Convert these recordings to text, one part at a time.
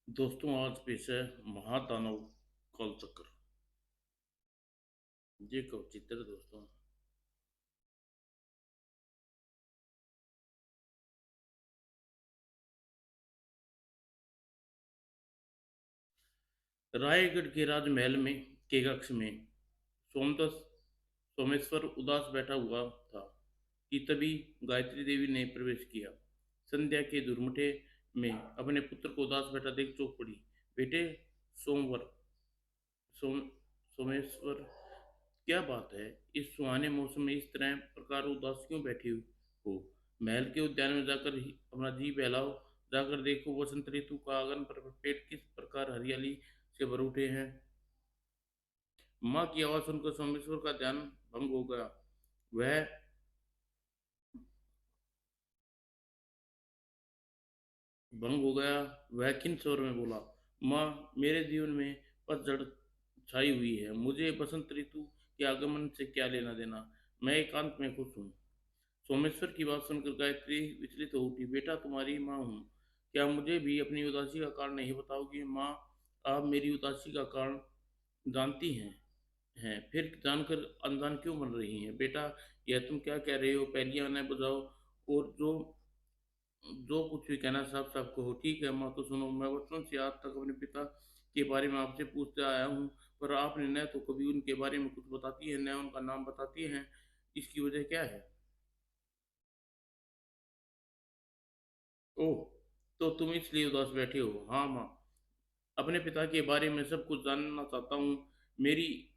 दोस्तों, आज पेश है महादानव कालचक्र। ये कब चित्र दोस्तों। रायगढ़ के राजमहल में के कक्ष में सोमदस सोमेश्वर उदास बैठा हुआ था कि तभी गायत्री देवी ने प्रवेश किया। संध्या के दुर्मुठे में अपने पुत्र को उदास बैठा देख चौंक पड़ी। बेटे, सोमवर सोम सोमेश्वर, क्या बात है? इस सुहाने मौसम में इस तरह प्रकार उदास क्यों बैठी हो? महल के उद्यान में जाकर अपना जी बहलाओ। जाकर देखो, वसंत ऋतु का आगमन पर पेड़ किस प्रकार हरियाली से भर उठे हैं। माँ की आवाज सुनकर सोमेश्वर का ध्यान भंग हो गया। वह भंग हो गया। वह खिन्न स्वर में बोला, माँ, मेरे जीवन में पतझड़ छाई हुई है। मुझे बसंत ऋतु के आगमन से क्या लेना देना? मैं एकांत में खुश हूँ। सोमेश्वर की बात सुनकर गायत्री विचलित हो उठी। बेटा, तुम्हारी माँ हूँ, क्या मुझे भी अपनी उदासी का कारण नहीं बताओगी? माँ, आप मेरी उदासी का कारण जानती हैं, फिर जानकर अनजान क्यों बन रही हैं? बेटा, यह तुम क्या कह रहे हो? पहलियां न बजाओ और जो जो कुछ भी कहना साफ साफ कहो। ठीक है माँ, तो सुनो। मैं बचपन से आज तक अपने पिता के बारे में आपसे पूछते आया हूँ, पर आपने न तो कभी उनके बारे में कुछ बताती है, न उनका नाम बताती है। इसकी वजह क्या है? ओह, तो तुम इसलिए उदास बैठे हो? हाँ माँ, अपने पिता के बारे में सब कुछ जानना चाहता हूँ। मेरी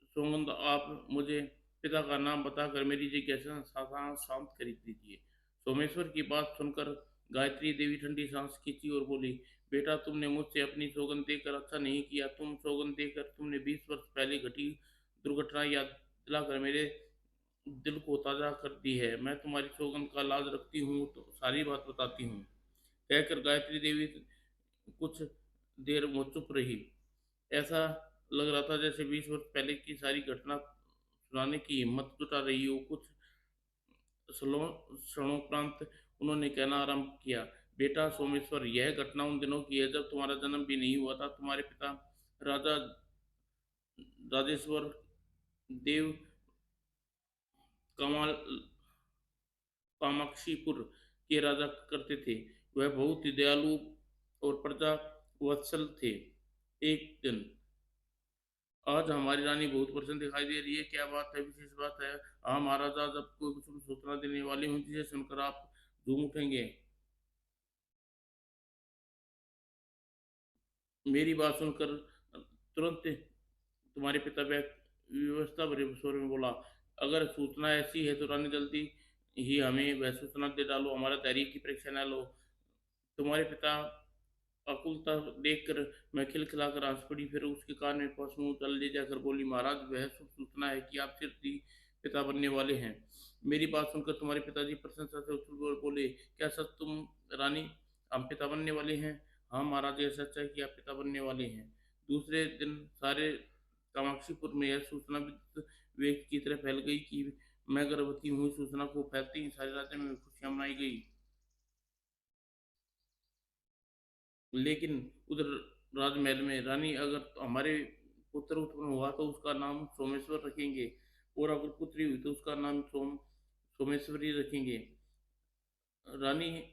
सौगंध, आप मुझे पिता का नाम बताकर मेरी जिज्ञासा शांत कर दीजिए। सोमेश्वर की बात सुनकर गायत्री देवी ठंडी सांस खींची और बोली, बेटा, तुमने मुझसे अपनी सौगंध देकर अच्छा नहीं किया। तुम सौगंध देकर तुमने 20 वर्ष पहले घटी दुर्घटना याद दिलाकर मेरे दिल को ताजा कर दी है। मैं तुम्हारी सौगंध का लाज रखती हूँ, तो सारी बात बताती हूँ। कहकर गायत्री देवी कुछ देर वो चुप रही। ऐसा लग रहा था जैसे 20 वर्ष पहले की सारी घटना सुनाने की हिम्मत जुटा रही हो। कुछ क्षणोपरांत उन्होंने कहना आरंभ किया, बेटा सोमेश्वर, यह घटना उन दिनों की है जब तुम्हारा जन्म भी नहीं हुआ था। तुम्हारे पिता राजा राजेश्वर देव कमाल कामाक्षीपुर के राजा करते थे। वह बहुत ही दयालु और प्रजा वत्सल थे। एक दिन, आज हमारी रानी बहुत प्रसन्न दिखाई दे रही है। क्या बात है? विशेष बात है? हाँ महाराज, आज आपको शुभ सूचना देने वाली हूँ जिसे सुनकर आप झूम उठेंगे। मेरी बात सुनकर तुरंत तुम्हारे पिता व्यवस्था भरे स्वर में बोला, अगर सूचना ऐसी है तो रानी जल्दी ही हमें वह सूचना दे डालो। हमारा धैर्य की परीक्षा न लो। तुम्हारे पिता अकुलता देखकर मैं खिलखिलाकर हंस पड़ी। फिर उसके कान में पास मुंह डाल ले जाकर बोली, महाराज, वह शुभ सूचना है कि आप सिर्फ ही पिता बनने वाले हैं। मेरी बात सुनकर तुम्हारे पिताजी प्रशंसा से उछल बोले, क्या सच तुम रानी, हम पिता बनने वाले हैं? हाँ महाराज, यह सच है कि आप पिता बनने वाले हैं। दूसरे दिन सारे कामाक्षीपुर में यह सूचना विद्युत वेग की तरह फैल गई कि मैं गर्भवती हूँ। सूचना को फैलते ही सारे राज्य में खुशियां मनाई गई। लेकिन उधर राजमहल में रानी, अगर हमारे पुत्र उत्पन्न हुआ तो उसका नाम सोमेश्वर रखेंगे, और अगर पुत्री हुई तो उसका नाम सोमेश्वरी रखेंगे। रानी,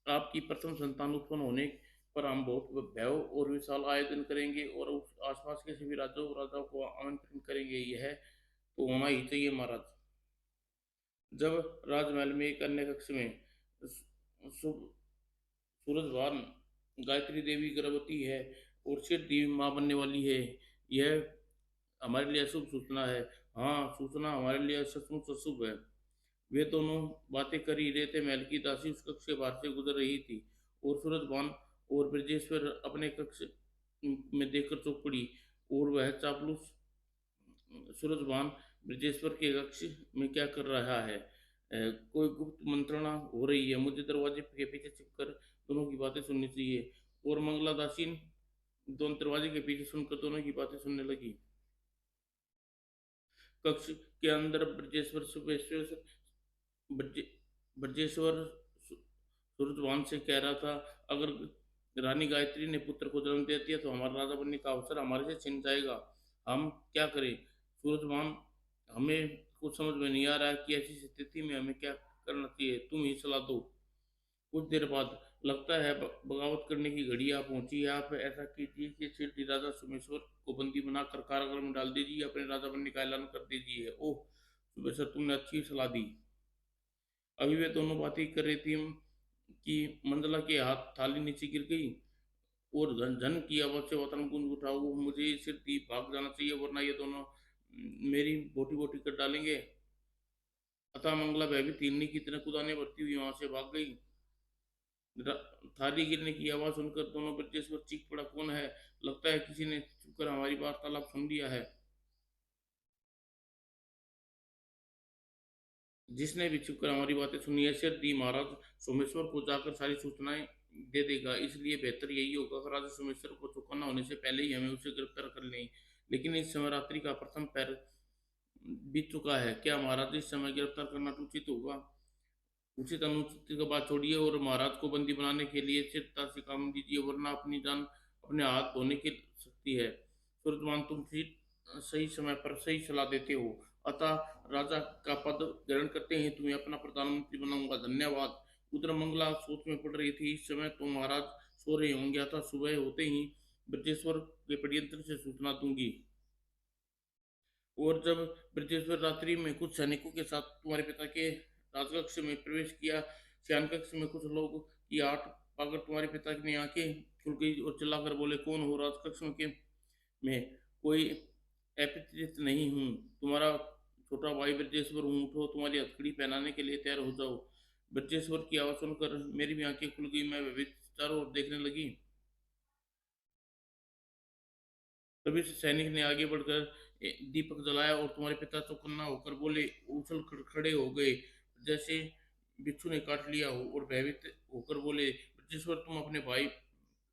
आपकी प्रथम संतान उत्पन्न होने पर हम बहुत भव्य और विशाल आयोजन करेंगे और उस आसपास के सभी राज्यों और राजाओं को आमंत्रित करेंगे। यह तो होना ही चाहिए महाराज। जब राजमहल में एक अन्य कक्ष में शुभ सूरजवान गायत्री देवी गर्भवती है और शीघ्र देवी माँ बनने वाली है। यह हमारे लिए अशुभ सूचना है। हाँ, सूचना हमारे लिए सचमुच अशुभ है। वे दोनों बातें कर ही रहे थे। महल की दासी उस कक्ष के बाहर से गुजर रही थी और सूरजवान और ब्रजेश्वर अपने कक्ष में देखकर चौंक पड़ी। और वह चापलूस सूरजवान ब्रजेश्वर के कक्ष में क्या कर रहा है? कोई गुप्त मंत्रणा हो रही है। मुझे दरवाजे के पीछे छिपकर दोनों की बातें सुननी चाहिए। और मंगला दासीन दोनों दरवाजे के पीछे सुनकर दोनों की बातें सुनने लगी। कक्ष के अंदर ब्रजेश्वर ब्रजे- ब्रजेश्वर सूरजवान से कह रहा था, अगर रानी गायत्री ने पुत्र को जन्म दे दिया तो हमारा राजा बनने का अवसर हमारे से छिन जाएगा। हम क्या करें? सूरजभान, हमें कुछ समझ में नहीं आ रहा है कि ऐसी स्थिति में हमें क्या करना चाहिए, तुम ही सलाह दो। कुछ देर बाद, लगता है बगावत करने की घड़ी आ पहुंची है। आप ऐसा कीजिए कि सिद्धि राजा सोमेश्वर को बंदी बनाकर कारागार में डाल दीजिए, अपने राजा बनने का ऐलान कर दीजिए। ओह सोमेश्वर, तुमने अच्छी सलाह दी। अभी वे दोनों बातें कर रही थी कि मंदला के हाथ थाली नीचे गिर गई और झन झन की आवाज से वतन गूंज उठा। वो मुझे सिर दी भाग जाना चाहिए वरना ये दोनों मेरी बोटी बोटी कर डालेंगे। अतः मंगला भयभीत हिरनी की तरह कुदाने भरती हुई वहां से भाग गई। थाली गिरने की आवाज सुनकर दोनों ब्रजेश्वर चीख पड़ा, कौन है? लगता है किसी ने छुपकर हमारी वार्तालाप सुन लिया है। जिसने भी छुपकर हमारी बातें सुनी है, सिर दी महाराज सोमेश्वर को जाकर सारी सूचनाएं दे देगा। इसलिए बेहतर यही होगा कि राजा सोमेश्वर को चौकन्ना होने से पहले ही हमें उसे गिरफ्तार कर लें। लेकिन इस समय रात्रि का प्रथम पैर बीत चुका है, क्या महाराज इस समय गिरफ्तार करना उचित होगा? उचित अनुचित का बात छोड़िए और महाराज को बंदी बनाने के लिए चित्ता से काम लीजिए वरना अपनी जान अपने हाथ धोने की सकती है। सूरजमान, तुम ठीक सही समय पर सही सलाह देते हो। अतः राजा का पद ग्रहण करते ही तुम्हें अपना प्रधानमंत्री बनाऊंगा। धन्यवाद। उधर मंगला सोच में पड़ रही थी। इस समय तो महाराज सो रहे होंगे, अतः सुबह होते ही ब्रजेश्वर के षड्यंत्र से सूचना दूंगी। और जब ब्रजेश्वर रात्रि में कुछ सैनिकों के साथ तुम्हारे पिता के राजकक्ष में प्रवेश किया, शयन कक्ष में कुछ लोग की आठ पाकर तुम्हारे पिता की आंखें खुल गई और चिल्लाकर बोले, कौन हो? राजकक्ष में कोई अपित्रित नहीं हूँ, तुम्हारा छोटा भाई ब्रजेश्वर हूँ। उठो, तुम्हारी हथकड़ी पहनाने के लिए तैयार हो जाओ। ब्रजेश्वर की आवाज सुनकर मेरी भी आंखें खुल गई। मैं भयभीत चारों ओर देखने लगी। तभी से सैनिक ने आगे बढ़कर दीपक जलाया और तुम्हारे पिता चौकन्ना होकर बोले, उछल खड़े हो गए जैसे बिच्छू ने काट लिया हो और भयभीत होकर बोले, ब्रजेश्वर, तुम अपने भाई,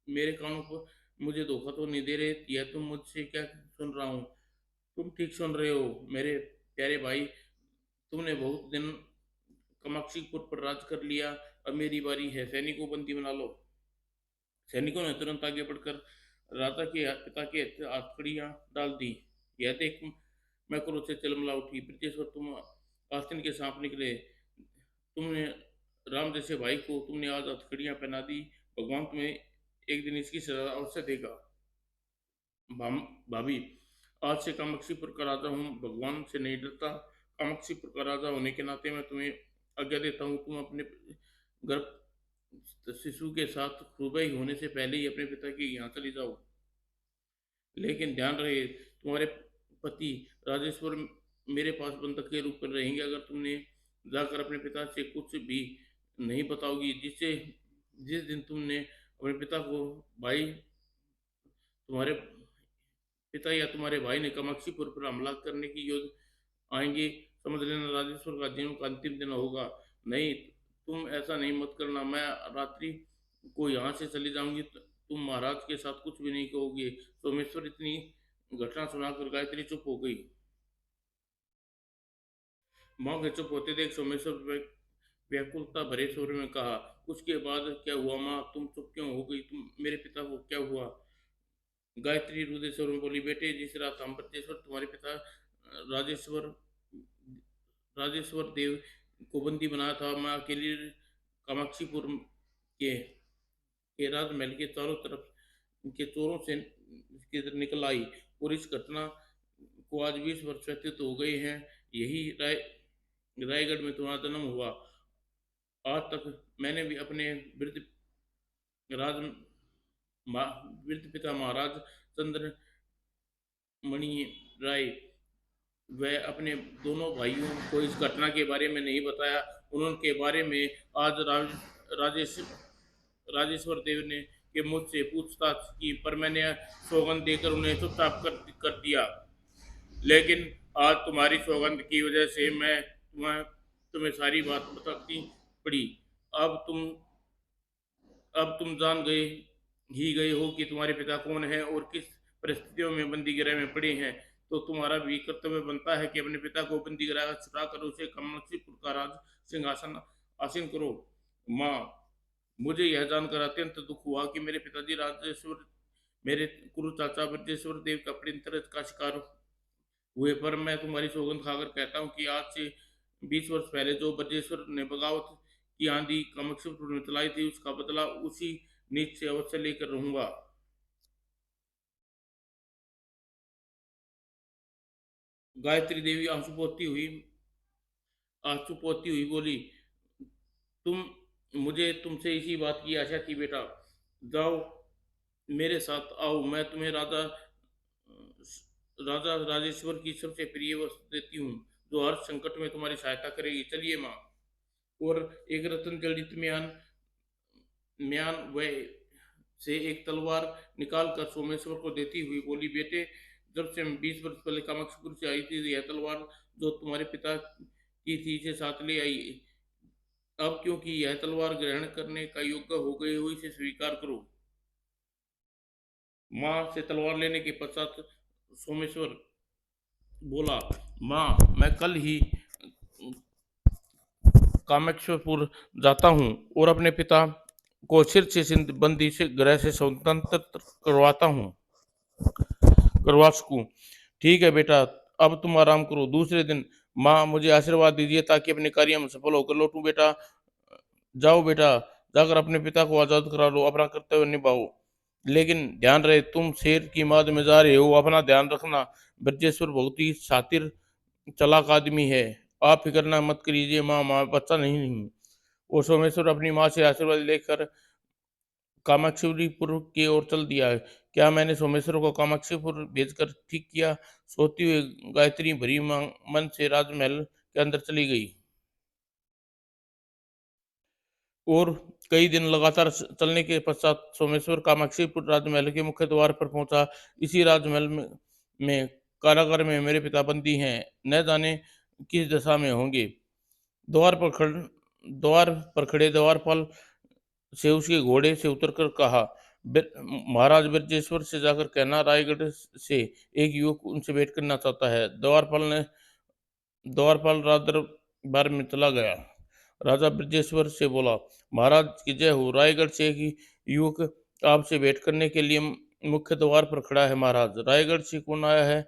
मेरे कानों पर मुझे धोखा तो नहीं दे रहे? यह तुम मुझसे क्या सुन रहा हूँ? तुम ठीक सुन रहे हो मेरे प्यारे भाई। तुमने बहुत दिन कामाक्षीपुर पर राज कर लिया, अब मेरी बारी है। सैनिकों, बंदी बना लो। सैनिकों ने तुरंत आगे बढ़कर राजा के पिता के हथकड़ियां डाल दी। यह देख मैं क्रोध से तिलमिला उठी। ब्रिटिशवर, तुम आस्तीन के सांप निकले। तुमने राम जैसे भाई को तुमने आज हथकड़ियां पहना दी। भगवान तुम्हें एक दिन इसकी सजा अवश्य देगा। भाभी, आज से कामाक्षीपुर का राजा हूँ, भगवान से नहीं डरता। कामाक्षीपुर का राजा होने के नाते मैं तुम्हें आज्ञा देता हूँ, तुम अपने गर्भ शिशु के साथ सुबह होने से पहले ही अपने पिता के यहाँ चली जाओ। लेकिन ध्यान रहे, तुम्हारे पति राजेश्वर मेरे पास बंधक के रूप में रहेंगे। अगर तुमने जाकर अपने पिता से कुछ भी नहीं बताओगी, जिससे जिस दिन तुमने अपने पिता को भाई तुम्हारे पिता या तुम्हारे भाई ने कामाक्षीपुर पर हमला करने की योजना आएंगे, समझ लेना राजेश्वर का जीवन का अंतिम दिन होगा। नहीं, तुम ऐसा नहीं मत करना। मैं रात्रि को यहाँ से चली जाऊंगी, तुम महाराज के साथ कुछ भी नहीं कहोगे। सोमेश्वर, इतनी घटना सुनाकर गायत्री चुप हो गई। माँ के चुप होते देख सोमेश्वर व्याकुलता भरे स्वर में कहा, उसके बाद क्या हुआ माँ? तुम चुप क्यों हो गई? तुम मेरे पिता को क्या हुआ? गायत्री रुदे स्वर में बोली, बेटे, जिस रात हम ब्रजेश्वर तुम्हारे पिता राजेश्वर राजेश्वर देव को बंदी बनाया था, मैं अकेली कामाक्षीपुर के राजमहल के चारों तरफ के चोरों से निकल आई। और इस घटना को आज 20 वर्ष व्यतीत हो गए हैं। यही रायगढ़ में तुम्हारा जन्म हुआ। आज तक मैंने भी अपने वृद्ध राज वृद्ध पिता महाराज चंद्र मणि राय वह अपने दोनों भाइयों को इस घटना के बारे में नहीं बताया। उनके बारे में आज राजेश राजेश्वर देव ने के मुझसे पूछताछ की, पर मैंने सौगंध देकर उन्हें चुपचाप कर दिया। लेकिन आज तुम्हारी सौगंध की वजह से मैं तुम्हें सारी बात बताती पड़ी। अब तुम अब तुम जान गए हो कि तुम्हारे पिता कौन है और किस परिस्थितियों में बंदी गृह में पड़े हैं। तो तुम्हारा भी कर्तव्य बनता है कि अपने पिता को बंदी गृह छुड़ा कर उसे कामाक्षीपुर का राज सिंहासन आसीन करो। माँ, मुझे यह जानकर अत्यंत दुख हुआ कि मेरे पिताजी राजेश्वर मेरे कुरु चाचा ब्रजेश्वर देव का अपनी तरह का शिकार हुए, पर मैं तुम्हारी सौगंध खाकर कहता हूँ कि आज से 20 वर्ष पहले जो ब्रजेश्वर ने बगावत की आंधी कामाक्षीपुर में चलाई थी, उसका बदला उसी नीच से अवश्य लेकर रहूंगा। गायत्री देवी आंसू पोतती हुई बोली, तुम मुझे तुमसे इसी बात की आशा थी बेटा। जाओ, मेरे साथ आओ, मैं तुम्हें राजा राजेश्वर की सबसे प्रिय वस्तु देती हूँ, जो हर संकट में तुम्हारी सहायता करेगी। चलिए माँ। और एक रत्न जड़ित म्यान म्यान वह से एक तलवार निकाल कर सोमेश्वर को देती हुई बोली, बेटे, जब से मैं 20 वर्ष पहले कामाक्षीपुर से आई थी, यह तलवार जो तुम्हारे पिता की थी, इसे साथ ले आई। अब क्योंकि यह तलवार ग्रहण करने का योग्य हो गई हो, इसे स्वीकार करो। माँ से तलवार लेने के पश्चात सोमेश्वर बोला, माँ, मैं कल ही कामेश्वरपुर जाता हूँ और अपने पिता को सिर से बंदी से ग्रह से स्वतंत्र करवाता हूँ करवा सकूँ। ठीक है बेटा, अब तुम आराम करो। दूसरे दिन, माँ, मुझे आशीर्वाद दीजिए ताकि अपने कार्य में सफल होकर लौटूं। बेटा, जाओ बेटा, जाकर अपने पिता को आजाद करा लो, अपना कर्तव्य निभाओ। लेकिन ध्यान रहे, तुम शेर की माद में जा रहे हो, अपना ध्यान रखना। ब्रजेश्वर बहुत ही शातिर चालाक आदमी है, आप फिक्र ना मत करिए माँ, माँ बच्चा नहीं हूँ। और सोमेश्वर अपनी माँ से आशीर्वाद लेकर कामाक्षीपुर की ओर चल दिया है। क्या मैंने सोमेश्वर को कामाक्षीपुर भेजकर ठीक किया? सोती हुई गायत्री भरी मन से राजमहल के अंदर चली गई और कई दिन लगातार चलने के पश्चात सोमेश्वर कामाक्षीपुर राजमहल के मुख्य द्वार पर पहुंचा। इसी राजमहल में कारागार में मेरे पिता बंदी हैं, न जाने किस दशा में होंगे। द्वार पर खड़ द्वार पर खड़े द्वारपाल से उसके घोड़े से उतरकर कहा, महाराज ब्रजेश्वर से जाकर कहना, रायगढ़ से एक युवक उनसे भेंट करना चाहता है। द्वारपाल राज दरबार में चला गया। राजा ब्रजेश्वर से बोला, महाराज की जय हो, रायगढ़ से एक युवक आपसे भेंट करने के लिए मुख्य द्वार पर खड़ा है। महाराज, रायगढ़ से कौन आया है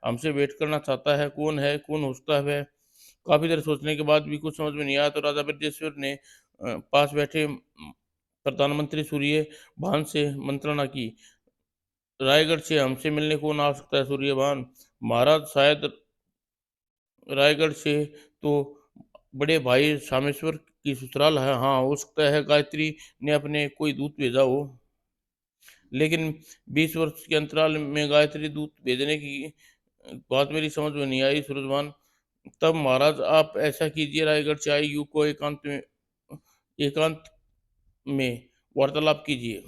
हमसे भेंट करना चाहता है? कौन है? कौन हो सकता है? काफी देर सोचने के बाद भी कुछ समझ में नहीं आया तो राजा ब्रजेश्वर ने पास बैठे प्रधानमंत्री सूर्य भान से मंत्रणा की। रायगढ़ से हमसे मिलने कौन आ सकता है? सूर्यभान, महाराज, शायद रायगढ़ से तो बड़े भाई सामेश्वर की ससुराल है। हाँ, हो सकता है गायत्री ने अपने कोई दूत भेजा हो। लेकिन 20 वर्ष के अंतराल में गायत्री दूत भेजने की बात मेरी समझ में नहीं आई सूरजभान। तब महाराज आप ऐसा कीजिए, रायगढ़ से आई यू को एकांत में वार्तालाप कीजिए।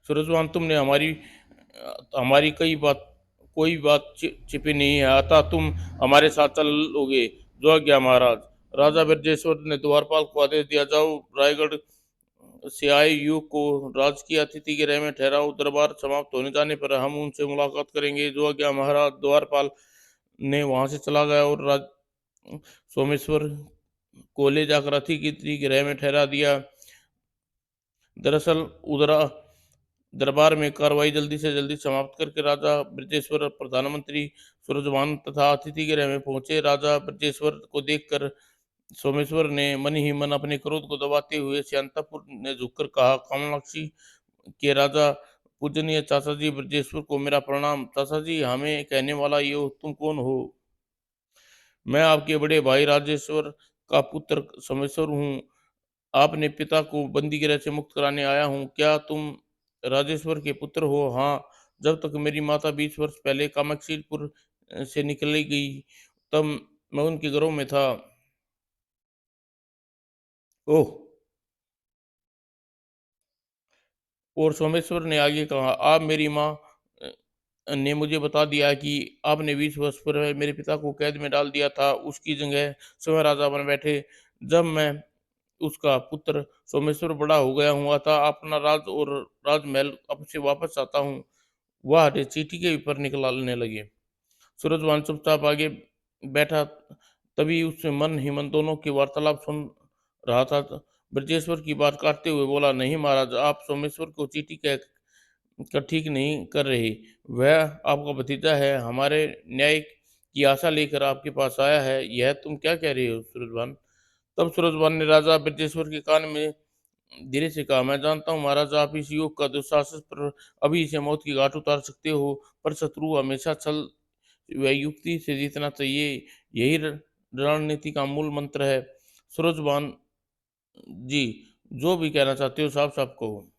सूरजवान, तुमने हमारी कोई बात छिपी नहीं है, अतः तुम हमारे साथ चलोगे। जो आज्ञा महाराज। राजा ब्रजेश्वर ने द्वारपाल को आदेश दिया, जाओ, रायगढ़ से आए युग को राजकीय अतिथि गृह में ठहराओ। दरबार समाप्त होने जाने पर हम उनसे मुलाकात करेंगे। जो आज्ञा महाराज। द्वारपाल ने वहां से चला गया और सोमेश्वर को ले जाकर अतिथि गृह में ठहरा दिया। दरअसल उधर दरबार में कार्रवाई जल्दी से जल्दी समाप्त करके राजा ब्रजेश्वर, प्रधानमंत्री सूरजभान तथा अतिथि गृह में पहुंचे। राजा ब्रजेश्वर को देखकर सोमेश्वर ने मन ही मन अपने क्रोध को दबाते हुए शांतापुर ने झुककर कहा, कामाक्षी के राजा पूजनीय चाचा जी ब्रजेश्वर को मेरा प्रणाम। चाचा जी, हमें कहने वाला ये हो, तुम कौन हो? मैं आपके बड़े भाई राजेश्वर का पुत्र सोमेश्वर हूँ। आपने पिता को बंदी गृह से मुक्त कराने आया हूँ। क्या तुम राजेश्वर के पुत्र हो? हाँ। जब तक मेरी माता 20 वर्ष पहले कामाक्षीपुर से निकली गई, तब मैं उनके गर्भ में था। ओह। और सोमेश्वर ने आगे कहा, आप मेरी माँ ने मुझे बता दिया कि आपने 20 वर्ष पूर्व मेरे पिता को कैद में डाल दिया था, उसकी जगह स्वयं राजा बन बैठे। जब मैं उसका पुत्र सोमेश्वर बड़ा हो गया हूँ, अतः अपना राज और राजमहल अब से वापस चाहता हूँ। वह चीटी के ऊपर निकलने लगे। सूरजवान चुपचाप आगे बैठा तभी उससे मन ही मन दोनों की वार्तालाप सुन रहा था। ब्रजेश्वर की बात काटते हुए बोला, नहीं महाराज, आप सोमेश्वर को चीटी कह कर ठीक नहीं कर रहे। वह आपका भतीजा है, हमारे न्याय की आशा लेकर आपके पास आया है। यह तुम क्या कह रहे हो सूरजभान? तब सूरजभान ने राजा ब्रजेश्वर के कान में धीरे से कहा, मैं जानता हूँ महाराज, आप इस युग का दुस्साहस पर अभी इसे मौत की घाट उतार सकते हो, पर शत्रु हमेशा छल व युक्ति से जीतना चाहिए। यही रणनीति का मूल मंत्र है। सूरजभान जी, जो भी कहना चाहते हो साफ साफ कहो।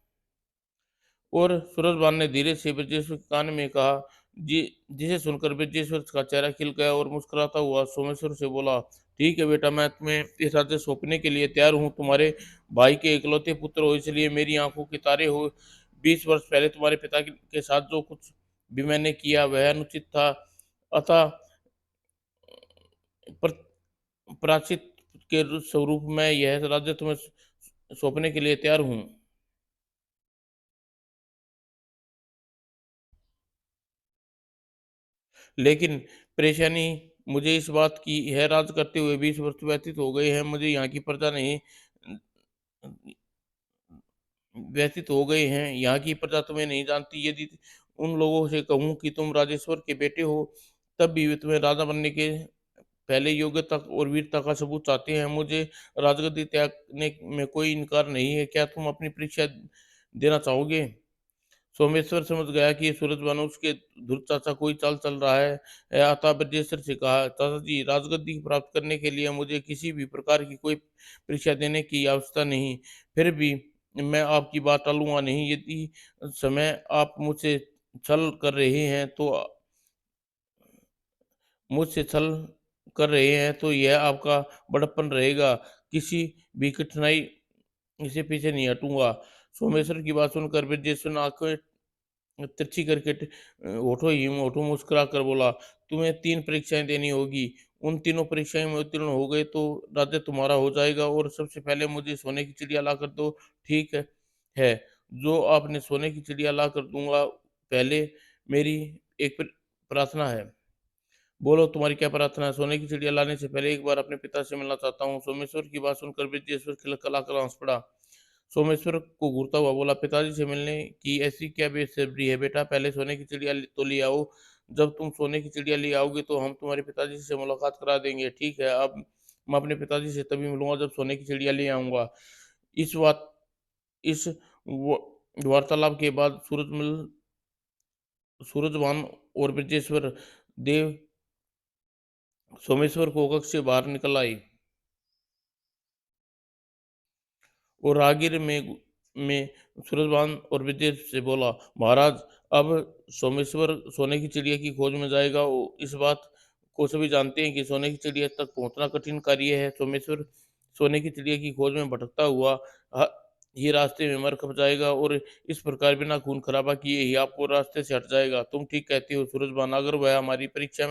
और सूरजभान ने धीरे से ब्रजेश्वर के कान में कहा, जी, जिसे सुनकर ब्रजेश्वर का चेहरा खिल गया और मुस्कुराता हुआ सोमेश्वर से बोला, ठीक है बेटा, मैं तुम्हें इस राज्य सौंपने के लिए तैयार हूँ। तुम्हारे भाई के इकलौते पुत्र हो, इसलिए मेरी आंखों के तारे हो। 20 वर्ष पहले तुम्हारे पिता के साथ जो कुछ भी मैंने किया वह अनुचित था, अतः प्र- प्राचित के स्वरूप में यह राज्य तुम्हें सौंपने के लिए तैयार हूँ। लेकिन परेशानी मुझे इस बात की है, राज करते हुए 20 वर्ष व्यतीत हो गए हैं, मुझे यहाँ की प्रजा नहीं व्यतीत हो गए हैं, यहाँ की प्रजा तुम्हें नहीं जानती। यदि उन लोगों से कहूँ कि तुम राजेश्वर के बेटे हो, तब भी वे तुम्हें राजा बनने के पहले योग्यता और वीरता का सबूत चाहते हैं। मुझे राजगद्दी त्यागने में कोई इनकार नहीं है। क्या तुम अपनी परीक्षा देना चाहोगे? सोमेश्वर समझ गया कि सूरजभानु उसके ध्रुव चाचा कोई चाल चल रहा है। अतः ब्रजेश्वर से कहा, चाचा जी, राजगद्दी प्राप्त करने के लिए मुझे किसी भी प्रकार की कोई परीक्षा देने की आवश्यकता नहीं। फिर भी मैं आपकी बात टालूंगा नहीं। यदि समय आप मुझसे छल कर रहे हैं तो मुझसे छल कर रहे हैं तो यह आपका बड़प्पन रहेगा। किसी भी कठिनाई से पीछे नहीं हटूंगा। सोमेश्वर की बात सुनकर ब्रजेश्वर ने आंखें तिरछी करके होठों मुस्कुरा कर बोला, तुम्हें 3 परीक्षाएं देनी होगी। उन तीनों परीक्षाएं में उत्तीर्ण हो गए तो राज्य तुम्हारा हो जाएगा, और सबसे पहले मुझे सोने की चिड़िया ला कर दो। ठीक है, जो आपने सोने की चिड़िया ला कर दूंगा। पहले मेरी एक प्रार्थना है। बोलो, तुम्हारी क्या प्रार्थना है? सोने की चिड़िया लाने से पहले एक बार अपने पिता से मिलना चाहता हूँ। सोमेश्वर की बात सुनकर विद्येश्वर खिलखिला कर हंस पड़ा। सोमेश्वर को घूरता हुआ बोला, पिताजी से मिलने की ऐसी क्या बेसब्री है बेटा? पहले सोने की चिड़िया तो ले आओ। जब तुम सोने की चिड़िया ले आओगे तो हम तुम्हारे पिताजी से मुलाकात करा देंगे। ठीक है, अब मैं अपने पिताजी से तभी मिलूंगा जब सोने की चिड़िया ले आऊंगा। इस बात इस वार्तालाप के बाद सूरजभान और ब्रजेश्वर देव सोमेश्वर को कक्ष से बाहर निकल आई और रागिर में सूरजभान और विजय से बोला, महाराज, अब सोमेश्वर सोने की चिड़िया की खोज में जाएगा। इस बात को सभी जानते हैं कि सोने की चिड़िया तक पहुंचना कठिन कार्य है। सोमेश्वर सोने की चिड़िया की खोज में भटकता हुआ ह- ही रास्ते में मर खप जाएगा, और इस प्रकार बिना खून खराबा किए ही आपको रास्ते से हट जाएगा। तुम ठीक कहते हो सूरजभान, अगर वह हमारी परीक्षा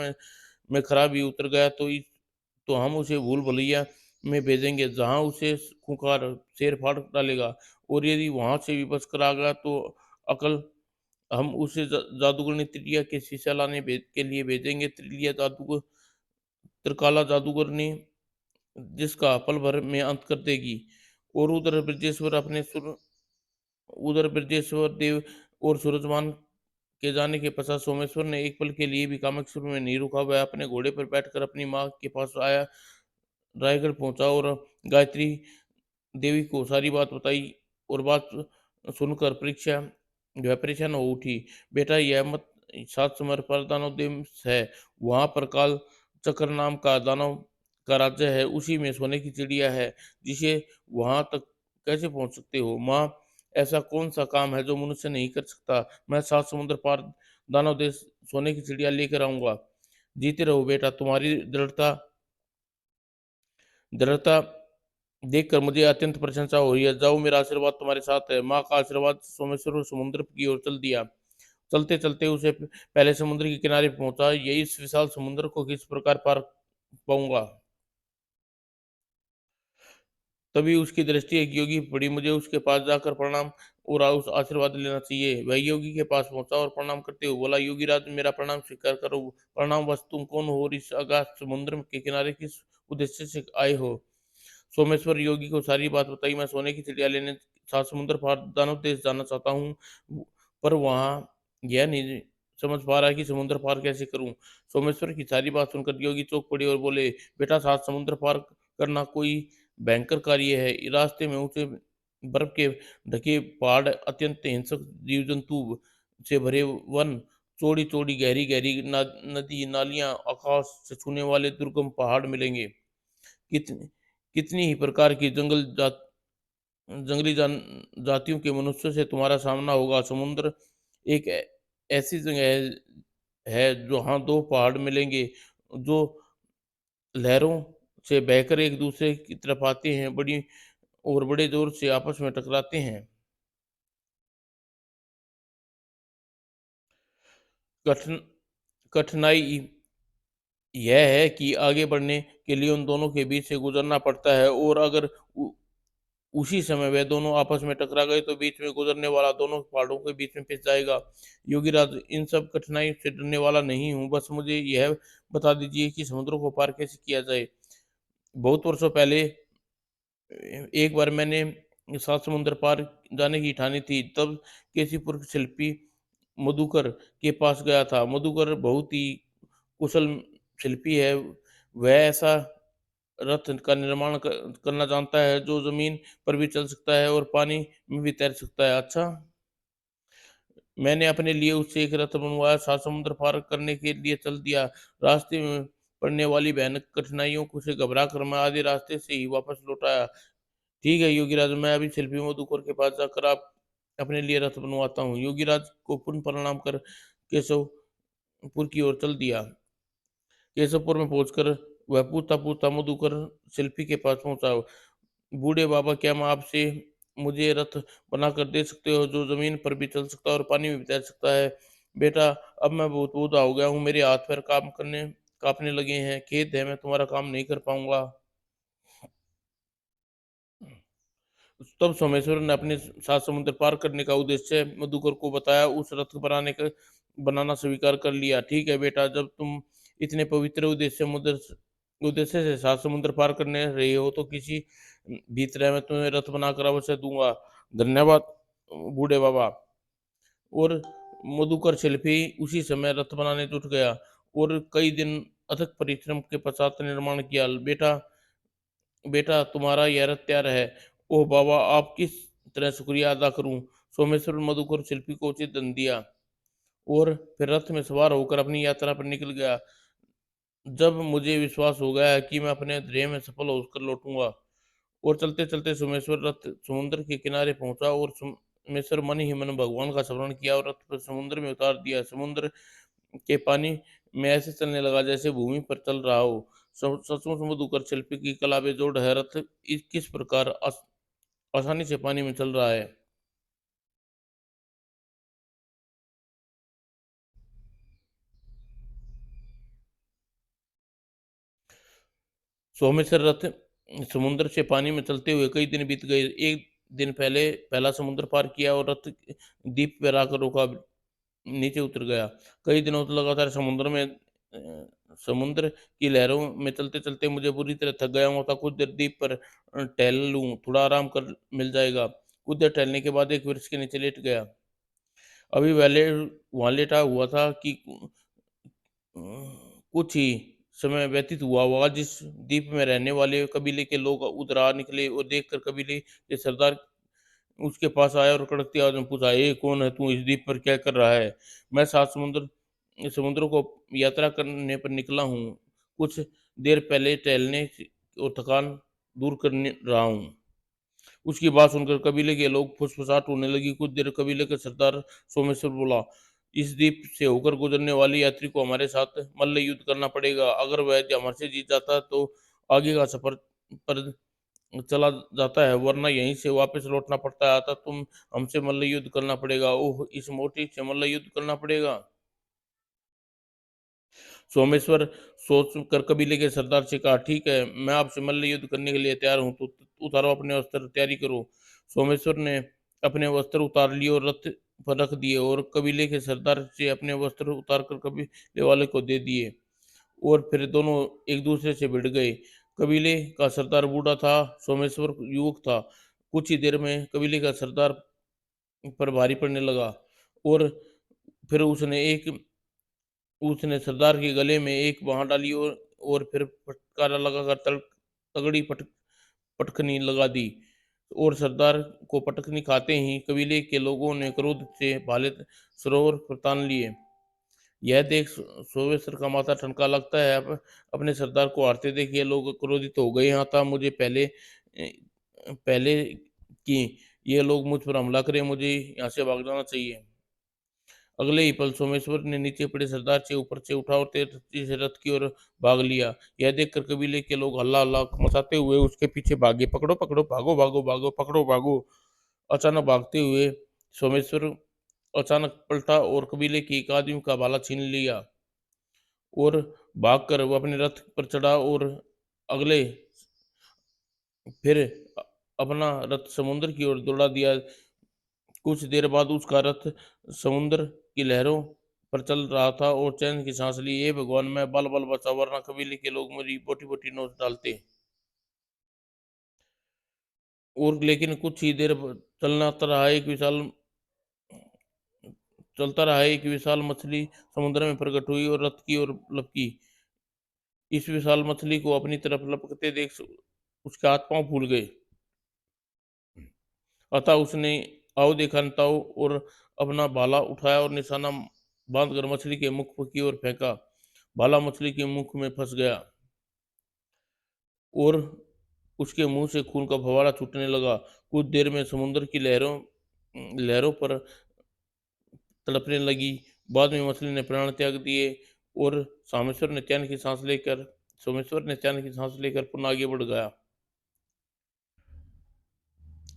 में खराब ही उतर गया तो हम उसे भूल भुलैया में भेजेंगे, जहां उसे खूंखार शेर फाड़ डालेगा। और यदि वहां से भी बच कर आ गया तो अकल हम उसे जादूगरनी त्रिलिया के शीशा लाने के लिए भेजेंगे। त्रिलिया जादूगर त्रिकाला जादूगरनी जिसका पल भर में अंत कर देगी। और उधर ब्रजेश्वर देव और सूरजमान के जाने के पश्चात सोमेश्वर ने एक पल के लिए भी कामेश्वर में नहीं रुका। वह अपने घोड़े पर बैठकर अपनी माँ के पास आया, रायगढ़ पहुंचा और गायत्री देवी को सारी बात बताई। और बात सुनकर परीक्षा जो है परेशान हो उठी। बेटा, यह मत 7 समर पर दानव देश है, वहां पर काल चक्र नाम का दानव का राज्य है, उसी में सोने की चिड़िया है। जिसे वहां तक कैसे पहुंच सकते हो माँ? ऐसा कौन सा काम है जो मनुष्य नहीं कर सकता? मैं 7 समुद्र पार दानव देश सोने की चिड़िया लेकर आऊंगा। जीते रहो बेटा, तुम्हारी दृढ़ता देखकर मुझे अत्यंत प्रशंसा हो रही है। जाओ, मेरा आशीर्वाद तुम्हारे साथ है। माँ का आशीर्वाद सोमेश्वर समुद्र की ओर चल दिया। चलते चलते उसे पहले समुद्र के किनारे पहुंचा। ये इस विशाल समुद्र को किस प्रकार पार पाऊंगा? तभी उसकी दृष्टि एक योगी पे पड़ी। मुझे उसके पास जाकर प्रणाम और उस आशीर्वाद लेना चाहिए। वह योगी के पास पहुँचा और प्रणाम करते हुए बोला, योगीराज मेरा प्रणाम स्वीकार करो। प्रणाम वत्स, तुम कौन हो और इस अगाध समुद्र के किनारे किस उद्देश्य से आए हो? सोमेश्वर योगी को सारी बात बताई। मैं सोने की चिड़िया लेने सात समुद्र पार दानव देश जाना चाहता हूँ, पर वहाँ यह नहीं समझ पा रहा कि समुद्र पार कैसे करूँ। सोमेश्वर की सारी बात सुनकर योगी चौंक पड़े और बोले, बेटा सात समुद्र पार करना कोई भयंकर कार्य है। रास्ते में ऊंचे बर्फ के ढके पहाड़, अत्यंत हिंसक जीव जंतु से भरे वन, चौड़ी चौड़ी गहरी गहरी नदी नालियां, आकाश से छूने वाले दुर्गम पहाड़ मिलेंगे। कितनी कितनी ही प्रकार की जंगली जातियों के मनुष्यों से तुम्हारा सामना होगा। समुद्र एक ऐसी जगह है जहाँ दो पहाड़ मिलेंगे जो लहरों से बहकर एक दूसरे की तरफ आते हैं, बड़ी और बड़े जोर से आपस में टकराते हैं। कठिन कठिनाई यह है कि आगे बढ़ने के लिए उन दोनों के बीच से गुजरना पड़ता है, और अगर उसी समय वे दोनों आपस में टकरा गए तो बीच में गुजरने वाला दोनों पहाड़ों के बीच में फिस जाएगा। योगीराज, इन सब कठिनाई से डरने वाला नहीं हूँ, बस मुझे यह बता दीजिए कि समुद्र को पार कैसे किया जाए। बहुत वर्षों पहले एक बार मैंने सात समुद्र पार जाने की ठानी थी। तब केसीपुर के शिल्पी मधुकर के पास गया था। मधुकर बहुत ही कुशल शिल्पी है। वह ऐसा रथ का निर्माण करना जानता है जो जमीन पर भी चल सकता है और पानी में भी तैर सकता है। अच्छा, मैंने अपने लिए उससे एक रथ बनवाया, सात समुद्र पार करने के लिए चल दिया। रास्ते में पड़ने वाली भयानक कठिनाइयों को से घबरा कर मैं आधे रास्ते से ही वापस लौट आया। ठीक है योगीराज, मैं अभी शिल्पी मधुकर के पास जाकर आप अपने लिए रथ बनवाता हूँ। योगीराज को पुनः प्रणाम कर केशवपुर की ओर चल दिया। केशवपुर में पहुंचकर वह पूछता पूछता मधुकर शिल्पी के पास पहुंचा। बूढ़े बाबा, क्या मैं आपसे मुझे रथ बनाकर दे सकते हो जो जमीन पर भी चल सकता है और पानी में भी तैर सकता है? बेटा, अब मैं बहुत बूढ़ा हो गया हूँ, मेरे हाथ पैर काम करने कांपने लगे हैं, खेद है मैं तुम्हारा काम नहीं कर पाऊंगा। तब सोमेश्वर ने अपने सात समुद्र पार करने का उद्देश्य मधुकर को बताया। उस रथ बनाना स्वीकार कर लिया। ठीक है बेटा, जब तुम इतने पवित्र उद्देश्य से सात समुद्र पार करने रहे हो तो किसी भी तरह मैं तुम्हें रथ बनाकर अवश्य दूंगा। धन्यवाद बूढ़े बाबा। और मधुकर शिल्पी उसी समय रथ बनाने जुट गया और कई दिन अथक परिश्रम के पश्चात निर्माण किया। बेटा बेटा तुम्हारा यह रथ तैयार है। ओह बाबा, आप किस तरह शुक्रिया अदा करूं? सोमेश्वर मधुकर शिल्पी को उचित दंड दिया और फिर रथ में सवार होकर अपनी यात्रा पर निकल गया। जब मुझे विश्वास हो गया कि मैं अपने ध्येय में सफल होकर लौटूंगा, और चलते चलते सोमेश्वर रथ समुद्र के किनारे पहुंचा और सोमेश्वर मन ही मन भगवान का स्मरण किया और रथ पर समुद्र में उतार दिया। समुद्र के पानी में ऐसे चलने लगा जैसे भूमि पर चल रहा हो। सचमुच मधुकर शिल्पी की कला बेजोड़ है। रथ किस प्रकार आसानी से पानी में चल रहा है। सोमेश्वर रथ समुद्र से पानी में चलते हुए कई दिन बीत गए। एक दिन पहले पहला समुद्र पार किया और रथ द्वीप पर आकर रुका, नीचे उतर गया। कई दिनों तक लगातार समुद्र की लहरों में चलते चलते मुझे बुरी तरह थक गया हुआ था। कुछ देर द्वीप पर टहल लूं, थोड़ा आराम कर मिल जाएगा। कुछ देर टहलने के बाद एक वृक्ष के नीचे लेट गया। अभी वहां लेटा हुआ था कि कुछ ही समय व्यतीत हुआ होगा। जिस द्वीप में रहने वाले कबीले के लोग उधर आ निकले और देखकर कबीले के सरदार उसके पास आया और कड़कती आवाज में पूछा, ए कौन है तू, इस द्वीप पर क्या कर रहा है? मैं सात समुद्र को यात्रा करने पर निकला हूँ, कुछ देर पहले टहलने और थकान दूर करने रहा हूँ। उसकी बात सुनकर कबीले के लोग फुसफुसाहट होने लगी। कुछ देर कबीले के सरदार सोमेश्वर बोला, इस द्वीप से होकर गुजरने वाली यात्री को हमारे साथ मल्ल युद्ध करना पड़ेगा। अगर वह हमारे से जीत जाता है तो आगे का सफर पर चला जाता है, वरना यहीं से वापस लौटना पड़ता है। अतः तुम हमसे मल्ल युद्ध करना पड़ेगा। ओह, इस मोटी से मल्ल युद्ध करना पड़ेगा? सोमेश्वर सोच कर कबीले के सरदार से कहा, ठीक है, मैं आपसे मल्ल युद्ध करने के लिए तैयार हूँ, तो उतारो अपने वस्त्र, तैयारी करो। सोमेश्वर ने अपने वस्त्र उतार लिए और रथ पर रख दिए और कबीले के सरदार से अपने वस्त्र उतार कर कबीले वाले को दे दिए और फिर दोनों एक दूसरे से भिड़ गए। कबीले का सरदार बूढ़ा था, सोमेश्वर युवक था। कुछ ही देर में कबीले का सरदार पर भारी पड़ने लगा और फिर उसने सरदार के गले में एक बांह डाली और फिर फटकारा लगाकर तगड़ी पटखनी लगा दी और सरदार को पटखनी खाते ही कबीले के लोगों ने क्रोध से भाले सरोवर पर तान लिए। यह देख सोमेश्वर का माथा ठनका लगता है। अब अपने सरदार को हारते देख ये लोग क्रोधित हो गए। यहाँ था मुझे पहले कि ये लोग मुझ पर हमला करें, मुझे यहाँ से भाग जाना चाहिए। अगले ही पल सोमेश्वर ने नीचे पड़े सरदार से ऊपर से उठा और तेजी से रथ की ओर भाग लिया। यह देखकर कबीले के लोग हल्ला हल्ला मचाते हुए उसके पीछे भागे। पकड़ो पकड़ो, भागो भागो भागो, पकड़ो भागो। अचानक भागते हुए सोमेश्वर अचानक पलटा और कबीले के एक आदमी का भाला छीन लिया और भागकर वो अपने रथ पर चढ़ा और अगले फिर अपना रथ समुद्र की ओर दौड़ा दिया। कुछ देर बाद उसका रथ समुद्र की लहरों पर चल रहा था और चैन की सांस ली। हे भगवान, मैं बल बल बचा, वरना कबीले के लोग मेरी बोटी बोटी नोच डालते। और लेकिन कुछ ही देर चलता रहा। एक विशाल मछली समुद्र में प्रकट हुई और रथ की ओर लपकी। इस विशाल मछली को अपनी तरफ लपकते देख उसके हाथ पांव फूल गए। अतः उसने आओ देखा ताओ और अपना भाला उठाया और निशाना बांधकर मछली के मुख की ओर फेंका। भाला मछली के मुख में फंस गया और उसके मुंह से खून का फव्वारा छूटने लगा। कुछ देर में समुद्र की लहरों पर तड़पने लगी। बाद में मछली ने प्राण त्याग दिए और सोमेश्वर ने चैन की सांस लेकर पुनः आगे बढ़ गया।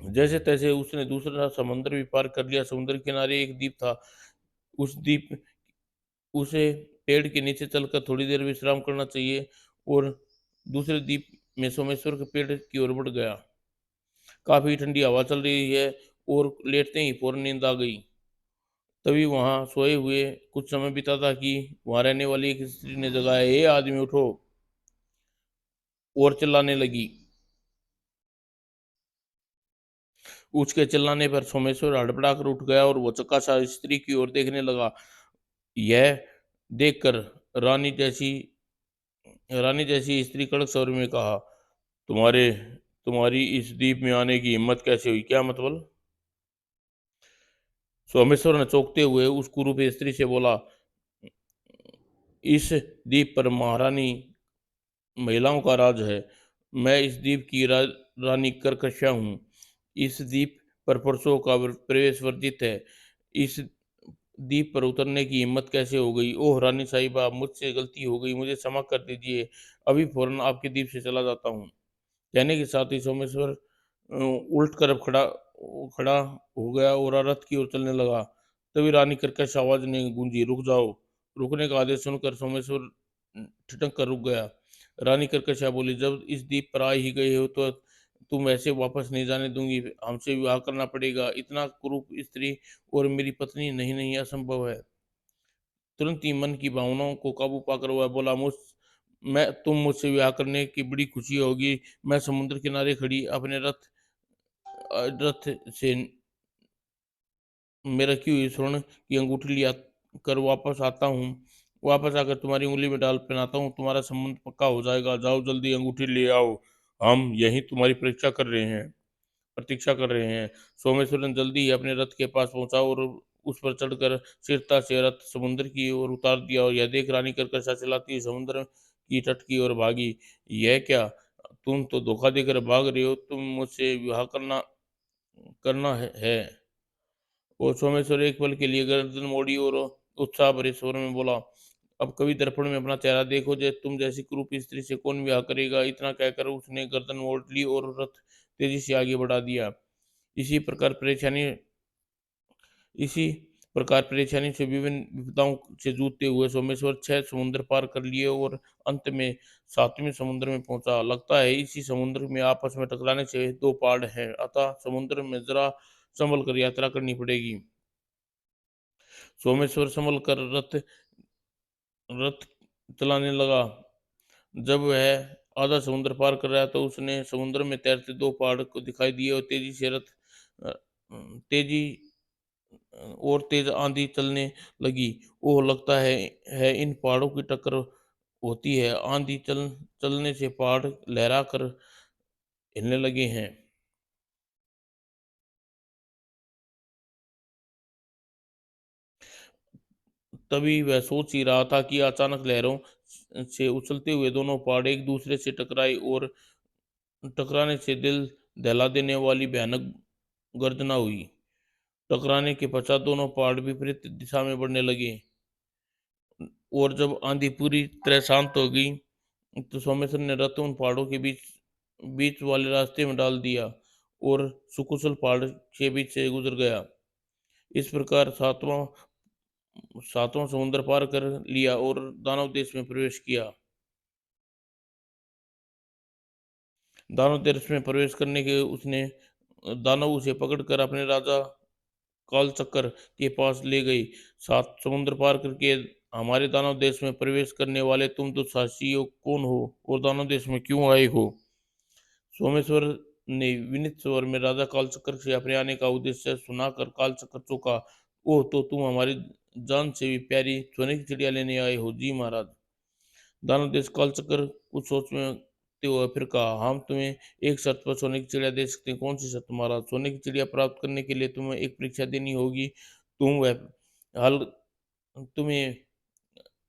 जैसे तैसे उसने दूसरा समंदर भी पार कर लिया। समुद्र के किनारे एक द्वीप था। उस द्वीप उसे पेड़ के नीचे चलकर थोड़ी देर विश्राम करना चाहिए और दूसरे द्वीप में सोमेश्वर के पेड़ की ओर बढ़ गया। काफी ठंडी हवा चल रही है और लेटते ही फौरन नींद आ गई। तभी वहां सोए हुए कुछ समय बीता था कि वहां रहने वाली एक स्त्री ने जगाया, हे आदमी उठो, और चिल्लाने लगी। उसके चिल्लाने पर सोमेश्वर हड़बड़ाकर उठ गया और वो चक्कासा स्त्री की ओर देखने लगा। यह देखकर रानी जैसी रानी जैसी स्त्री कड़क स्वर में कहा, तुम्हारे तुम्हारी इस द्वीप में आने की हिम्मत कैसे हुई, क्या मतलब? सोमेश्वर ने चौंकते हुए उस कुरूप स्त्री से बोला, इस द्वीप पर महारानी महिलाओं का राज है। मैं इस द्वीप की रानी करकशा हूँ। इस द्वीप पर पुरुषों का प्रवेश वर्जित है। इस द्वीप पर उतरने की हिम्मत कैसे हो गई? ओह रानी साहिबा, मुझसे गलती हो गई, मुझे क्षमा कर दीजिए। अभी फौरन आपके द्वीप से चला जाता हूँ। कहने के साथ ही सोमेश्वर उल्ट कर खड़ा हो गया और रथ की ओर चलने लगा। तभी रानी कर्कश आवाज ने गूंजी, रुक जाओ। रुकने का आदेश सुनकर सोमेश्वर ठिठक कर रुक गया। रानी कर्कशा बोली, जब इस द्वीप पर आ ही गए हो तो तुम ऐसे वापस नहीं जाने दूंगी। हमसे विवाह करना पड़ेगा। इतना कुरूप स्त्री और मेरी पत्नी नहीं नहीं, असंभव है। तुरंत ही मन की भावनाओं को काबू पाकर वह बोला, तुम मुझसे विवाह करने की बड़ी खुशी होगी। मैं समुद्र किनारे खड़ी अपने रथ से में रखी हुई स्वर्ण की अंगूठी लिया कर वापस आता हूँ। वापस आकर तुम्हारी उंगली में डाल पहनाता हूँ, तुम्हारा संबंध पक्का हो जाएगा। जाओ जल्दी अंगूठी ले आओ, हम यही तुम्हारी प्रतीक्षा कर रहे हैं। सोमेश्वरन जल्दी ही अपने रथ के पास पहुंचा और उस पर चढ़कर शीघ्रता से रथ समुद्र की ओर उतार दिया और यह देख रानी कर्कशा चिल्लाती हुई समुद्र की तट की ओर भागी। यह क्या, तुम तो धोखा देकर भाग रहे हो, तुम मुझसे विवाह करना है। और सोमेश्वर एक पल के लिए गर्दन मोड़ी और उत्साह भरे स्वर में बोला, अब कभी दर्पण में अपना चेहरा देखो, तुम जैसी क्रूप स्त्री से कौन विवाह करेगा? इतना कहकर उसने गर्दन मोड़ ली और रथ तेजी से आगे बढ़ा दिया। इसी प्रकार परेशानी इसी प्रकार परेशानी से विभिन्न विपदाओं से जूझते हुए सोमेश्वर 6 समुद्र पार कर लिए और अंत में 7वें समुद्र में पहुंचा। लगता है इसी समुद्र में आपस में टकराने से 2 पहाड़ हैं, अतः समुद्र में जरा संभल कर यात्रा करनी पड़ेगी। सोमेश्वर संभल कर रथ चलाने लगा। जब वह आधा समुद्र पार कर रहा तो उसने समुद्र में तैरते 2 पहाड़ को दिखाई दिए और अ, तेजी और तेज आंधी चलने लगी। ओह! लगता है इन पहाड़ों की टक्कर होती है। आंधी चलने से पहाड़ लहरा कर हिलने लगे हैं। तभी वह सोच ही रहा था कि अचानक लहरों से उछलते हुए दोनों पहाड़ एक दूसरे से टकराए और टकराने से दिल दहला देने वाली भयानक गर्जना हुई। टकराने के पश्चात दोनों पहाड़ विपरीत दिशा में बढ़ने लगे और जब आंधी पूरी तरह शांत हो गई तो सोमेश्वर ने रथ उन पहाड़ों के बीच बीच वाले रास्ते में डाल दिया और सुकुशल पहाड़ के बीच से गुजर गया। इस प्रकार सातवां समुद्र पार कर लिया और दानव देश में प्रवेश किया। दानव देश में प्रवेश करने के उसने दानव उसे पकड़कर अपने राजा कालचक्र के पास ले गई। सात समुद्र पार करके हमारे दानव देश में प्रवेश करने वाले तुम दुस्साहसी हो, कौन हो और दानव देश में क्यों आए हो? सोमेश्वर ने विनीत स्वर में राजा कालचक्र से अपने आने का उद्देश्य सुनाकर कालचक्र चौंका। ओह, तो तुम हमारी जान से भी प्यारी सोने की चिड़िया लेने आए हो? जी महाराज। दानव देश कालचक्र कुछ सोच में हुए फिर कहा, हम तुम्हें एक शर्त पर सोने की चिड़िया दे सकते हैं। कौन सी शर्त महाराज? सोने की चिड़िया प्राप्त करने के लिए तुम्हें एक परीक्षा देनी होगी। तुम वह हल तुम्हें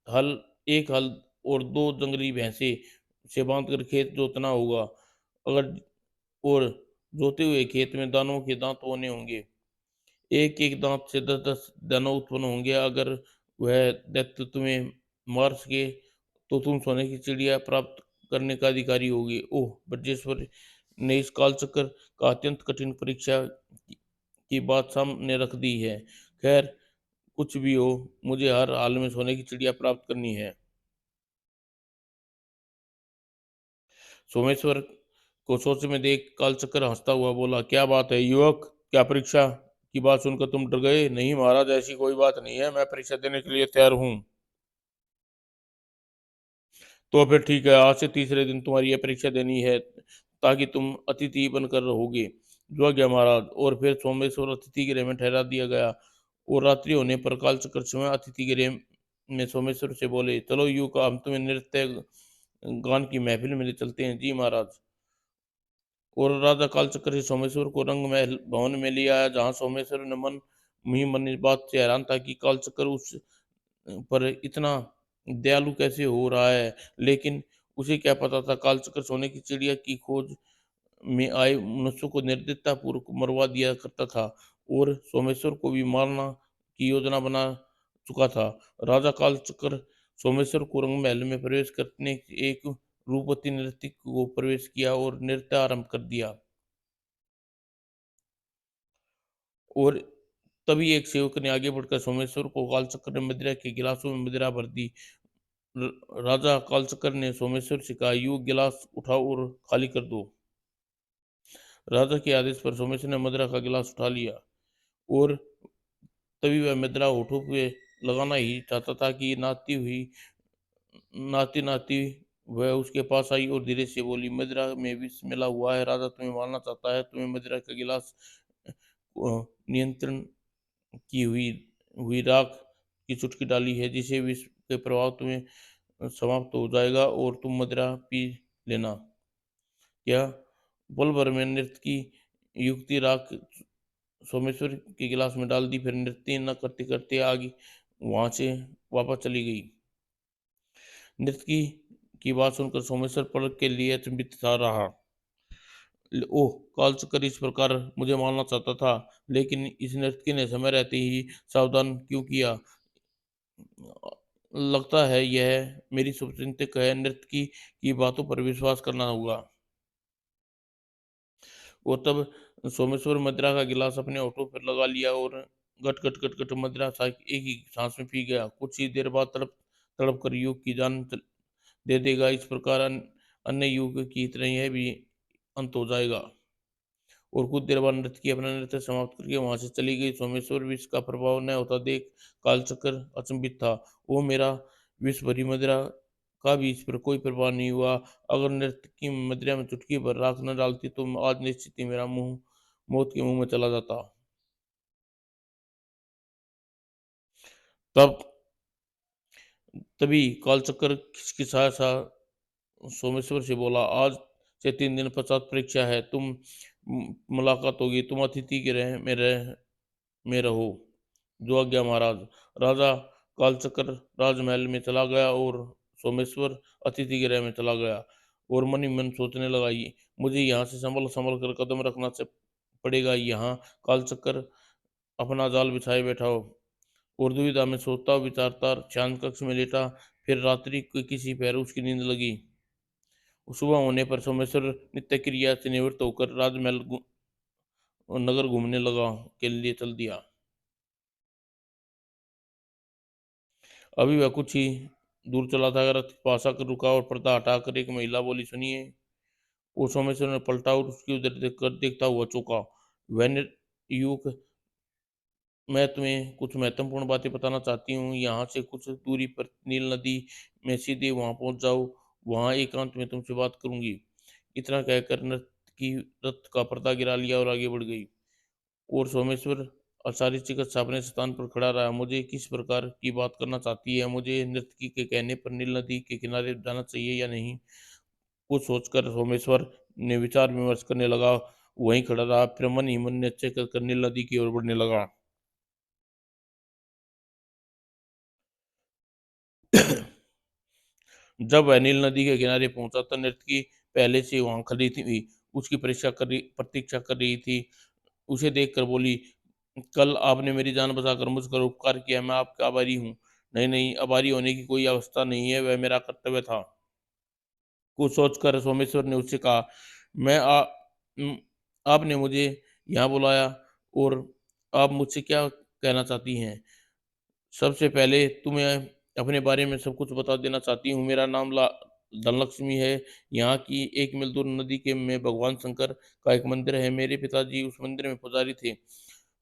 हल एक हल और 2 जंगली भैंसे से बांधकर खेत जोतना होगा। अगर और जोते हुए खेत में दानों के दांत होने होंगे। एक एक दांत से 10-10 दानव उत्पन्न होंगे। अगर वह दैत्य तुम्हें मार सके तो तुम सोने की चिड़िया प्राप्त करने का अधिकारी होगे। ओह! ब्रजेश्वर ने इस कालचक्र का अत्यंत कठिन परीक्षा की बात सामने रख दी है। खैर, कुछ भी हो, मुझे हर हाल में सोने की चिड़िया प्राप्त करनी है। सोमेश्वर को सोच में देख कालचक्र हंसता हुआ बोला, क्या बात है युवक, क्या परीक्षा की बात सुनकर तुम डर गए? नहीं महाराज, ऐसी कोई बात नहीं है, मैं परीक्षा देने के लिए तैयार हूँ। तो फिर ठीक है, आज से तीसरे दिन तुम्हारी यह परीक्षा देनी है ताकि तुम अतिथि बनकर रहोगे। जो आज्ञा महाराज। और फिर सोमेश्वर अतिथि गृह में ठहरा दिया गया और रात्रि होने पर कालचक्र स्वयं अतिथि गृह में सोमेश्वर से बोले, चलो युवक, हम तुम्हें नृत्य गान की महफिल में ले चलते हैं। जी महाराज। और राजा कालचक्र से सोमेश्वर को रंग महल भवन में ले आया, जहाँ सोमेश्वर ने मन इस बात से हैरान था कि कालचक्र उस पर इतना दयालु कैसे हो रहा है। लेकिन उसे क्या पता था कालचक्र सोने की चिड़िया की खोज में आए मनुष्यों को निर्दयता पूर्वक मरवा दिया करता था और सोमेश्वर को भी मारना की योजना बना चुका था। राजा कालचक्र सोमेश्वर को रंग महल में प्रवेश करने एक रूपवती नर्तकी को प्रवेश किया और नृत्य आरंभ कर दिया। और तभी एक सेवक ने आगे बढ़कर सोमेश्वर को कालचक्र ने मदिरा के गिलासों में मदिरा भर दी। राजा कालचक्र ने सोमेश्वर से कहा, यू गिलास उठाओ और खाली कर दो। राजा के आदेश पर सोमेश्वर ने मदिरा का गिलास उठा लिया और तभी वह मदिरा होठों पे लगाना ही चाहता था कि नाती नाती वह उसके पास आई और धीरे से बोली, मदिरा में विष मिला हुआ है, राजा तुम्हें मारना चाहता है। तुम्हें मदिरा का गिलास नियंत्रण की हुई हुई राख की चुटकी डाली है, जिसे विष के प्रभाव तुम्हें समाप्त हो जाएगा और तुम मदिरा पी लेना। क्या? पल भर में नृत्य की युक्ति राख सोमेश्वर के गिलास में डाल दी, फिर नृत्य न करते करते आगे वहां से वापस चली गई। नृत्य की बात सुनकर सोमेश्वर पल के लिए अचंभित सा रहा। ओह! कालचक्र इस प्रकार मुझे मारना चाहता था, लेकिन इस नर्तकी ने समय रहते ही सावधान क्यों किया? लगता है यह मेरी शुभचिंतक है, नर्तकी की बातों पर विश्वास करना होगा। और तब सोमेश्वर मदिरा का गिलास अपने होठों पर लगा लिया और गट गट गट गट मदिरा सा एक ही सांस में पी गया। कुछ ही देर बाद तड़प तड़प कर युग की जान दे देगा। इस प्रकार अन्य युग की तरह यह भी अंत हो जाएगा। और कुछ देर बाद नृत्य की अपना नृत्य समाप्त करके वहां से चली गई। सोमेश्वर विष का प्रभाव न होता देख कालचक्र अचंभित था। वो मेरा विष भरी मदिरा का भी इस पर कोई प्रभाव नहीं हुआ। अगर नृत्य की मदिरा में चुटकी भर राख न डालती तो आज निश्चित ही मेरा मुंह मौत के मुंह में चला जाता। तब तभी कालचक्र खिसखिसाया सा सोमेश्वर से बोला, आज से 3 दिन पश्चात परीक्षा है। मुलाकात होगी। तुम अतिथि के में रहो। जो आज्ञा महाराज। राजा कालचक्र राजमहल में चला गया और सोमेश्वर अतिथि गृह में चला गया और मन ही मन सोचने लगा, मुझे यहाँ से संभल संभल कर कदम रखना पड़ेगा। यहाँ कालचक्र अपना जाल बिछाए बैठा हो और दुविधा में सोचता विचारता शयन कक्ष में लेटा। फिर रात्रि के किसी पहर उसकी नींद लगी। सुबह होने पर सोमेश्वर नित्य क्रिया से निवृत्त होकर राजमहल और नगर घूमने लगा के लिए चल दिया। अभी वह कुछ ही दूर चला था, रथ पास आकर रुका और पर्दा हटाकर एक महिला बोली, सुनिए। वो सोमेश्वर ने पलटा और उसकी उधर देखकर देखता हुआ चौंका। वह युवक, मैं तुम्हें कुछ महत्वपूर्ण बातें बताना चाहती हूँ। यहाँ से कुछ दूरी पर नील नदी में सीधे वहां पहुंच जाओ। वहां एकांत में तुमसे बात करूंगी। इतना कहकर नृत्य की रथ का पर्दा गिरा लिया और आगे बढ़ गई। और सोमेश्वर आचार्य चिकित्सा अपने स्थान पर खड़ा रहा। मुझे किस प्रकार की बात करना चाहती है? मुझे नर्तकी के कहने पर नील नदी के किनारे जाना चाहिए या नहीं? कुछ सोचकर सोमेश्वर ने विचार विमर्श करने लगा। वहीं खड़ा रहा, फिर मन ही मन निश्चय कर नील नदी की ओर बढ़ने लगा। जब वह नील नदी के किनारे पहुंचा तो नर्तकी पहले से वहां खड़ी थी, उसकी प्रतीक्षा कर रही थी। उसे देखकर बोली, कल आपने मेरी जान बचाकर मुझ पर उपकार किया, मैं आपका आभारी हूँ। नहीं नहीं, आभारी होने की कोई अवस्था नहीं है, वह मेरा कर्तव्य था। कुछ सोचकर सोमेश्वर ने उससे कहा, मैं म, आपने मुझे यहाँ बुलाया और आप मुझसे क्या कहना चाहती हैं? सबसे पहले तुम्हें अपने बारे में सब कुछ बता देना चाहती हूँ। मेरा नाम धनलक्ष्मी है। यहाँ की 1 मील दूर नदी के में भगवान शंकर का एक मंदिर है। मेरे पिताजी उस मंदिर में पुजारी थे।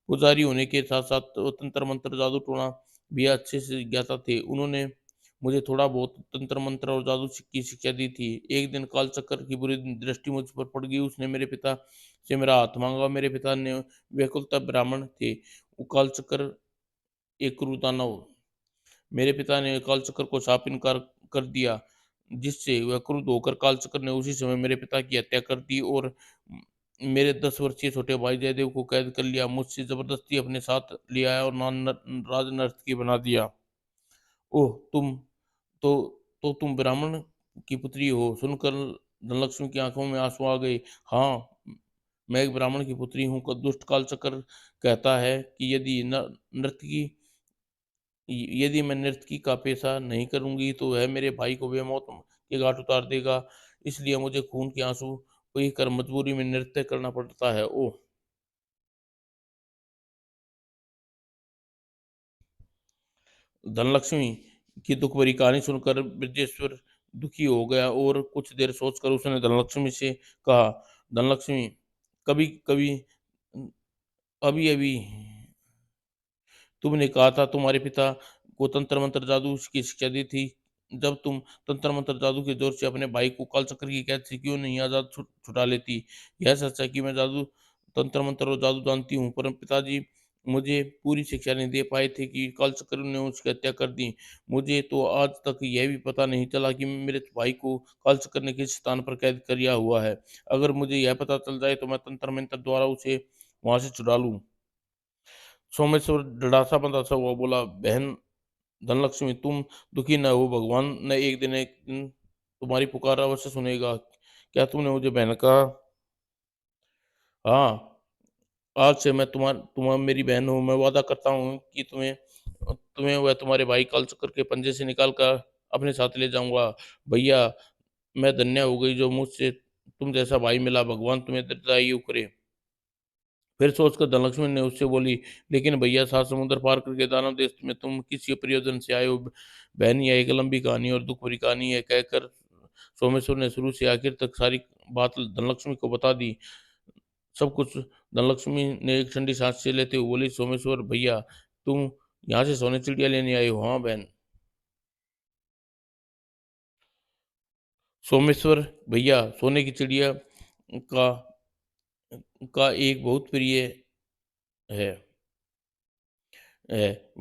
पुजारी होने के साथ साथ वो तंत्र मंत्र जादू टोना भी अच्छे से ज्ञाता थे। उन्होंने मुझे थोड़ा बहुत तंत्र मंत्र और जादू की शिक्षा दी थी। एक दिन कालचक्र की बुरी दृष्टि मुझ पर पड़ गई। उसने मेरे पिता से मेरा हाथ मांगा। मेरे पिता ने वैकुलता ब्राह्मण थे। वो कालचक्र एक क्रूर दानव। मेरे पिता ने कालचक्र को शाप इनकार कर दिया, जिससे वह क्रुद्ध होकर कालचक्र ने उसी समय मेरे पिता की हत्या कर दी और मेरे 10 वर्षीय छोटे भाई जयदेव को कैद कर लिया। मुझसे जबरदस्ती अपने साथ ले आया और राज नर्तकी बना दिया। ओह तो तुम ब्राह्मण की पुत्री हो? सुनकर धनलक्ष्मी की आंखों में आंसू आ गए। हाँ, मैं एक ब्राह्मण की पुत्री हूँ। दुष्ट कालचक्र कहता है कि नर्तकी यदि मैं नर्तकी का पेशा नहीं करूंगी तो वह मेरे भाई को बेमौत के घाट उतार देगा। इसलिए मुझे खून के आंसू बही कर मजबूरी में नृत्य करना पड़ता है। ओह! धनलक्ष्मी की दुख भरी कहानी सुनकर ब्रजेश्वर दुखी हो गया और कुछ देर सोचकर उसने धनलक्ष्मी से कहा, धनलक्ष्मी, कभी कभी अभी अभी तुमने कहा था तुम्हारे पिता को तंत्र मंत्र जादू की शिक्षा दी थी। जब तुम तंत्र मंत्र जादू के जोर से अपने भाई को कालचक्र की कैद से क्यों नहीं आजाद छुड़ा लेती? यह सच है कि मैं जादू तंत्र मंत्र और जादू जानती हूँ, पर पिताजी मुझे पूरी शिक्षा नहीं दे पाए थे कि कालचक्र ने उसकी हत्या कर दी। मुझे तो आज तक यह भी पता नहीं चला कि मेरे भाई को कालचक्र ने किस स्थान पर कैद किया हुआ है। अगर मुझे यह पता चल जाए तो मैं तंत्र मंत्र द्वारा उसे वहां से छुड़ा लूँ। सोमेश्वर डरासा बंधासा हुआ बोला, बहन धनलक्ष्मी, तुम दुखी न हो। भगवान ने एक दिन तुम्हारी पुकार अवश्य सुनेगा। क्या तुमने मुझे बहन कहा? हाँ, आज से मैं तुम्हार मेरी बहन हूँ। मैं वादा करता हूँ कि तुम्हें तुम्हें वह तुम्हारे भाई कालचक्र के पंजे से निकाल कर अपने साथ ले जाऊंगा। भैया, मैं धन्य हो गई जो मुझसे तुम जैसा भाई मिला। भगवान तुम्हें दीर्घायु करे। फिर सोचकर धनलक्ष्मी ने उससे बोली, लेकिन भैया, 7 समुंदर पार करके दानव देश में तुम किस प्रयोजन से आए हो? बहन, यह एक लंबी कहानी और दुख भरी कहानी है, कहकर सोमेश्वर ने शुरू से आखिर तक सारी बात धनलक्ष्मी को बता दी। सब कुछ धनलक्ष्मी ने एक ठंडी सांस से लेते हुए बोली, सोमेश्वर भैया, तुम यहाँ से सोने चिड़िया लेने आए हो? हाँ बहन। सोमेश्वर भैया, सोने की चिड़िया का एक बहुत प्रिय है, है।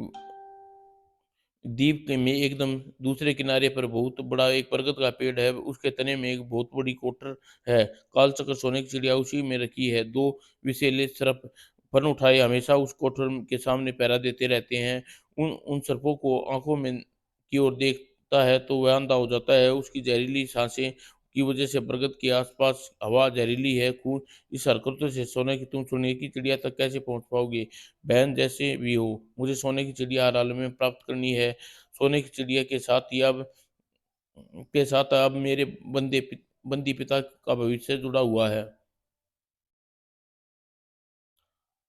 द्वीप के में एकदम दूसरे किनारे पर बहुत बड़ा एक बरगद का पेड़ है, उसके तने में एक बहुत बड़ी कोटर है। काल चक्र सोने की चिड़िया उसी में रखी है। दो विषैले सर्प फन उठाए हमेशा उस कोठर के सामने पहरा देते रहते हैं। उन उन सर्पों को आंखों में की ओर देखता है तो वह अंधा हो जाता है। उसकी जहरीली सांसें की वजह से बरगद के आसपास हवा जहरीली है। खून इस हरकतों से सोने की तुम सोने की चिड़िया तक कैसे पहुंच पाओगे? बहन, जैसे भी हो, मुझे सोने की चिड़िया हर हाल में प्राप्त करनी है। सोने की चिड़िया के साथ अब मेरे बंदी पिता का भविष्य जुड़ा हुआ है।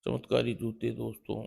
चमत्कारी जूते दोस्तों।